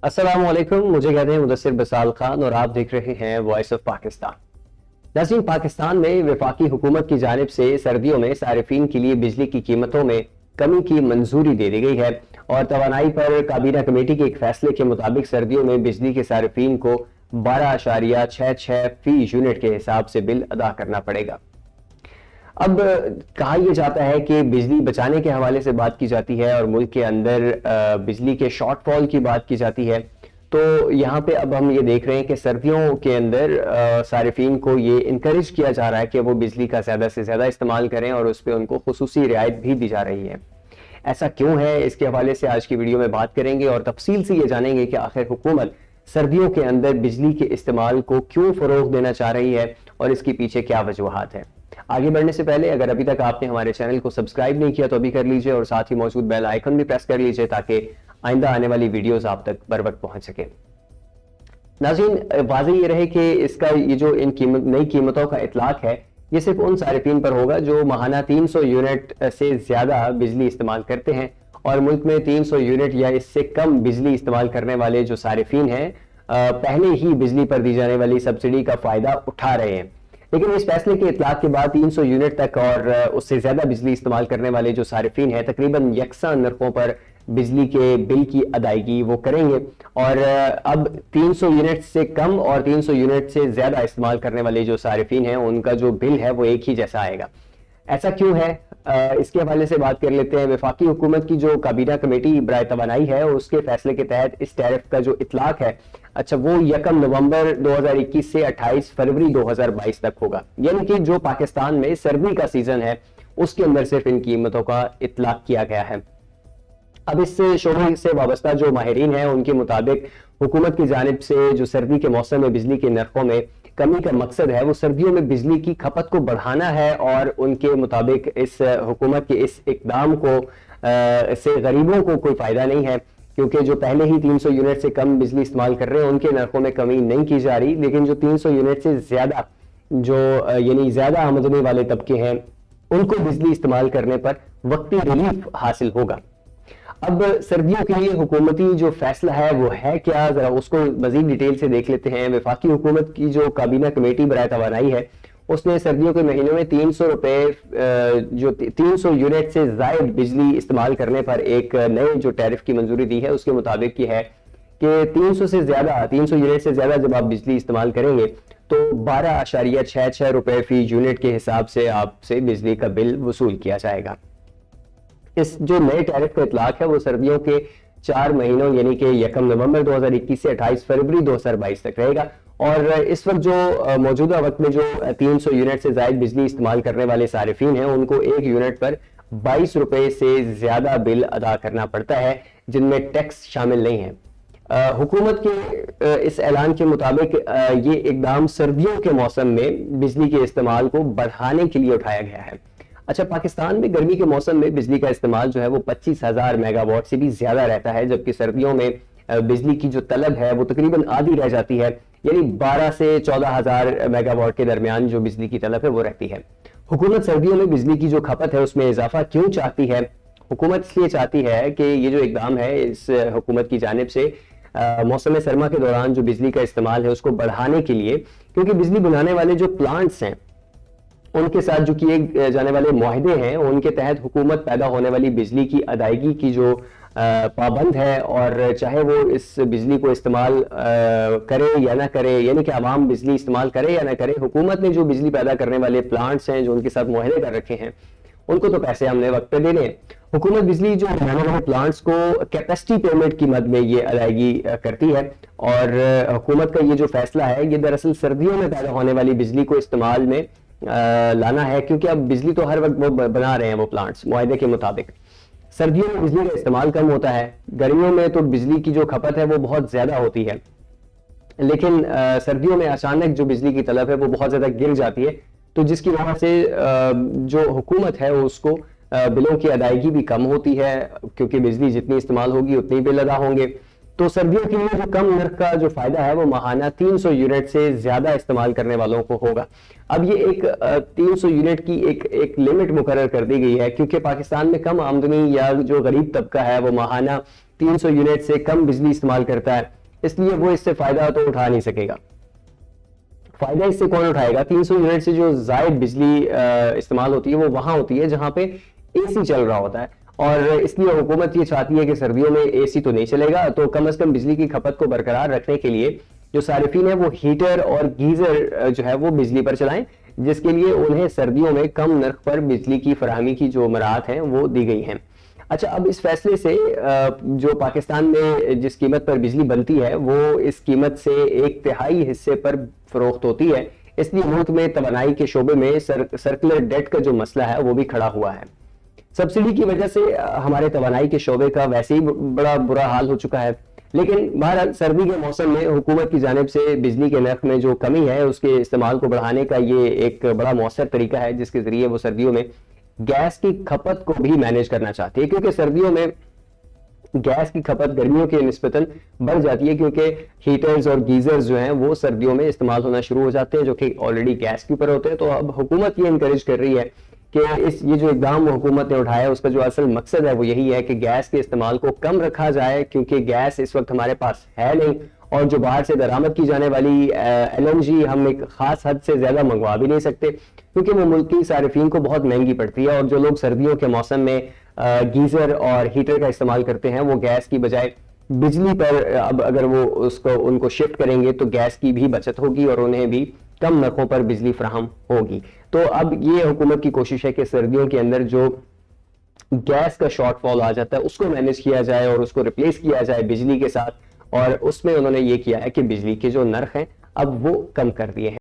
अस्सलाम वालेकुम, मुझे कहते हैं मुदस्सिर बसाल खान और आप देख रहे हैं वॉइस ऑफ पाकिस्तान। नाज़रीन, पाकिस्तान में वफाकी हुकूमत की जानिब से सर्दियों में सारिफीन के लिए बिजली की कीमतों में कमी की मंजूरी दे दी गई है और तवानाई पर काबीना कमेटी के एक फैसले के मुताबिक सर्दियों में बिजली के सारिफीन को 12.66 यूनिट के हिसाब से बिल अदा करना पड़ेगा। अब कहा यह जाता है कि बिजली बचाने के हवाले से बात की जाती है और मुल्क के अंदर बिजली के शॉर्टफॉल की बात की जाती है। तो यहाँ पे अब हम ये देख रहे हैं कि सर्दियों के अंदर सारिफीन को ये इनकरेज किया जा रहा है कि वो बिजली का ज़्यादा से ज़्यादा इस्तेमाल करें और उस पर उनको खुसूसी रियायत भी दी जा रही है। ऐसा क्यों है, इसके हवाले से आज की वीडियो में बात करेंगे और तफसील से ये जानेंगे कि आखिर हुकूमत सर्दियों के अंदर बिजली के इस्तेमाल को क्यों फ़रोग देना चाह रही है और इसके पीछे क्या वजूहात है। आगे बढ़ने से पहले अगर अभी तक आपने हमारे चैनल को सब्सक्राइब नहीं किया तो अभी कर लीजिए और साथ ही मौजूद बेल आइकन भी प्रेस कर लीजिए ताकि आइंदा आने वाली वीडियोस आप तक बर वक्त पहुंच सके। नाज़रीन, वाज़ेह ये रहे कि इसका ये जो नई कीमतों का इतलाक है ये सिर्फ उन सारिफीन पर होगा जो माहाना 300 यूनिट से ज्यादा बिजली इस्तेमाल करते हैं और मुल्क में 300 यूनिट या इससे कम बिजली इस्तेमाल करने वाले जो सारिफीन हैं पहले ही बिजली पर दी जाने वाली सब्सिडी का फायदा उठा रहे हैं। लेकिन इस फैसले के इतलाक के बाद 300 यूनिट तक और उससे ज्यादा बिजली इस्तेमाल करने वाले जो सारिफीन हैं तकरीबन यकसा नरखों पर बिजली के बिल की अदायगी वो करेंगे और अब 300 यूनिट से कम और 300 यूनिट से ज्यादा इस्तेमाल करने वाले जो सारिफीन हैं उनका जो बिल है वो एक ही जैसा आएगा। ऐसा क्यों है, इसके हवाले से बात कर लेते हैं। वफाकी हुकूमत की जो काबीना कमेटी बराए तवानाई है उसके फैसले के तहत इस टैरिफ का जो इतलाक है वो 1 नवंबर 2021 से 28 फरवरी 2022 तक होगा, यानी कि जो पाकिस्तान में सर्दी का सीजन है उसके अंदर सिर्फ इन कीमतों का इतलाक किया गया है। अब इस शोबे से वाबस्ता जो माहिरीन हैं उनके मुताबिक हुकूमत की जानिब से जो सर्दी के मौसम में बिजली के नरखों में कमी का मकसद है वो सर्दियों में बिजली की खपत को बढ़ाना है और उनके मुताबिक इस हुकूमत के इस इकदाम को से गरीबों को कोई फायदा नहीं है, क्योंकि जो पहले ही 300 यूनिट से कम बिजली इस्तेमाल कर रहे हैं उनके नरखों में कमी नहीं की जा रही, लेकिन जो 300 यूनिट से ज्यादा जो यानी ज्यादा आमदनी वाले तबके हैं उनको बिजली इस्तेमाल करने पर वक्ती रिलीफ हासिल होगा। अब सर्दियों के लिए हुकूमती जो फैसला है वो है क्या, जरा उसको मजीद डिटेल से देख लेते हैं। वफाकी हुकूमत की जो काबीना कमेटी बराए तवानाई है उसने सर्दियों के महीनों में 300 रुपए जो 300 यूनिट से जायद बिजली इस्तेमाल करने पर एक नए जो टैरिफ की मंजूरी दी है उसके मुताबिक ये है कि 300 यूनिट से ज्यादा जब आप बिजली इस्तेमाल करेंगे तो 12.66 रुपए फी यूनिट के हिसाब से आपसे बिजली का बिल वसूल किया जाएगा। इस जो नए टैरिफ का इतलाक है वो सर्दियों के 4 महीनों यानी कि 1 नवंबर 2021 से 28 फरवरी 2022 तक रहेगा और इस वक्त जो मौजूदा वक्त में जो 300 यूनिट से ज्यादा बिजली इस्तेमाल करने वाले सारिफीन हैं उनको एक यूनिट पर 22 रुपए से ज्यादा बिल अदा करना पड़ता है जिनमें टैक्स शामिल नहीं है। हुकूमत के इस ऐलान के मुताबिक ये इकदाम सर्दियों के मौसम में बिजली के इस्तेमाल को बढ़ाने के लिए उठाया गया है। अच्छा, पाकिस्तान में गर्मी के मौसम में बिजली का इस्तेमाल जो है वो 25,000 मेगावाट से भी ज्यादा रहता है, जबकि सर्दियों में बिजली की जो तलब है वो तकरीबन आधी रह जाती है, यानी 12 से 14,000 मेगावाट के दरमियान जो बिजली की तलब है वो रहती है। हुकूमत सर्दियों में बिजली की जो खपत है उसमें इजाफा क्यों चाहती है? हुकूमत इसलिए चाहती है कि ये जो इकदाम है इस हुकूमत की जानिब से मौसम सरमा के दौरान जो बिजली का इस्तेमाल है उसको बढ़ाने के लिए, क्योंकि बिजली बनाने वाले जो प्लांट्स हैं उनके साथ जो किए जाने वाले मुआहदे हैं उनके तहत हुकूमत पैदा होने वाली बिजली की अदायगी की जो पाबंद है और चाहे वो इस बिजली को इस्तेमाल करे या ना करे, यानी कि आवाम बिजली इस्तेमाल करे या ना करे, हुकूमत ने जो बिजली पैदा करने वाले प्लांट्स हैं जो उनके साथ मुआहदे कर रखे हैं उनको तो पैसे हमने वक्त पे देने हैं। हुकूमत बिजली जो बनाने वाले प्लांट्स को कैपेसिटी पेमेंट की मद में ये अदायगी करती है और हुकूमत का ये जो फैसला है ये दरअसल सर्दियों में पैदा होने वाली बिजली को इस्तेमाल में लाना है, क्योंकि अब बिजली तो हर वक्त वो बना रहे हैं वो प्लांट्स मुआहदे के मुताबिक। सर्दियों में बिजली का इस्तेमाल कम होता है, गर्मियों में तो बिजली की जो खपत है वो बहुत ज्यादा होती है, लेकिन सर्दियों में अचानक जो बिजली की तलब है वो बहुत ज्यादा गिर जाती है, तो जिसकी वजह से जो हुकूमत है उसको बिलों की अदायगी भी कम होती है, क्योंकि बिजली जितनी इस्तेमाल होगी उतनी बिल अदा होंगे। तो सर्दियों के लिए जो कम नर्ख का जो फायदा है वो माहाना 300 यूनिट से ज्यादा इस्तेमाल करने वालों को होगा। अब ये एक 300 यूनिट की एक लिमिट मुकर्रर कर दी गई है, क्योंकि पाकिस्तान में कम आमदनी या जो गरीब तबका है वो माहाना 300 یونٹ سے کم بجلی استعمال کرتا ہے، اس لیے وہ اس سے فائدہ تو اٹھا نہیں سکے گا۔ فائدہ اس سے کون اٹھائے گا؟ 300 یونٹ سے جو زائد بجلی استعمال ہوتی ہے وہ وہاں ہوتی ہے جہاں پہ اے سی چل رہا ہوتا ہے، اور اس لیے حکومت یہ چاہتی ہے کہ سردیوں میں اے سی تو نہیں چلے گا، تو کم از کم بجلی کی کھپت کو برقرار رکھنے کے لیے جو صارفین ہیں وہ ہیٹر اور گیزر جو ہے وہ بجلی پر چلائیں، جس کے لیے انہیں سردیوں میں کم نرخ پر بجلی کی فراہمی کی جو مراحت ہیں وہ دی گئی ہیں۔ اچھا، اب اس فیصلے سے جو پاکستان میں جس قیمت پر بجلی بنتی ہے وہ اس قیمت سے 1/3 حصے پر فروخت ہوتی ہے، اس لیے ملک میں توانائی کے شعبے میں سرکولر ڈیٹ کا جو مسئلہ ہے وہ بھی کھڑا ہوا ہے۔ سبسڈی کی وجہ سے ہمارے توانائی کے شعبے کا ویسے ہی بڑا برا حال ہو چکا ہے، لیکن بہرحال سردی کے موسم میں حکومت کی جانب سے بجلی کے نرخ میں جو کمی ہے اس کے استعمال کو بڑھانے کا یہ ایک بڑا مؤثر طریقہ ہے، جس کے ذریعے وہ سردیوں میں گیس کی کھپت کو بھی مینیج کرنا چاہتی ہے، کیونکہ سردیوں میں گیس کی کھپت گرمیوں کے نسبتاً بڑھ جاتی ہے، کیونکہ ہیٹرز اور گیزرز جو ہیں وہ سردیوں میں استعمال ہونا شروع ہو جاتے ہیں جو کہ آلریڈی گیس کے اوپر ہوتے ہیں۔ تو اب حکومت یہ انکریج کر رہی ہے کہ یہ جو اقدام حکومت نے اٹھایا اس کا جو اصل مقصد ہے وہ یہی ہے کہ گیس کے استعمال کو کم رکھا جائے، کیونکہ گیس اس وقت ہمارے پاس ہے نہیں، اور جو باہر سے درآمد کی جانے والی LNG ہم ایک خاص حد سے زیادہ منگوا بھی نہیں سکتے، کیونکہ وہ ملکی صارفین کو بہت مہنگی پڑتی ہے، اور جو لوگ سردیوں کے موسم میں گیزر اور ہیٹر کا استعمال کرتے ہیں وہ گیس کی بجائے بجلی پر اب اگر وہ ان کو شفٹ کریں گے تو گیس کی بھی بچت ہوگی اور انہیں بھی کم نرخوں پر بجلی فراہم ہوگی۔ تو اب یہ حکومت کی کوشش ہے کہ سردیوں کے اندر جو گیس کا شارٹ فال آ جاتا ہے اس کو مینیج کیا جائے اور اس کو ریپلیس کیا جائے بجلی کے ساتھ، اور اس میں انہوں نے یہ کیا ہے کہ بجلی کے جو نرخ ہیں اب وہ کم کر دیے ہیں۔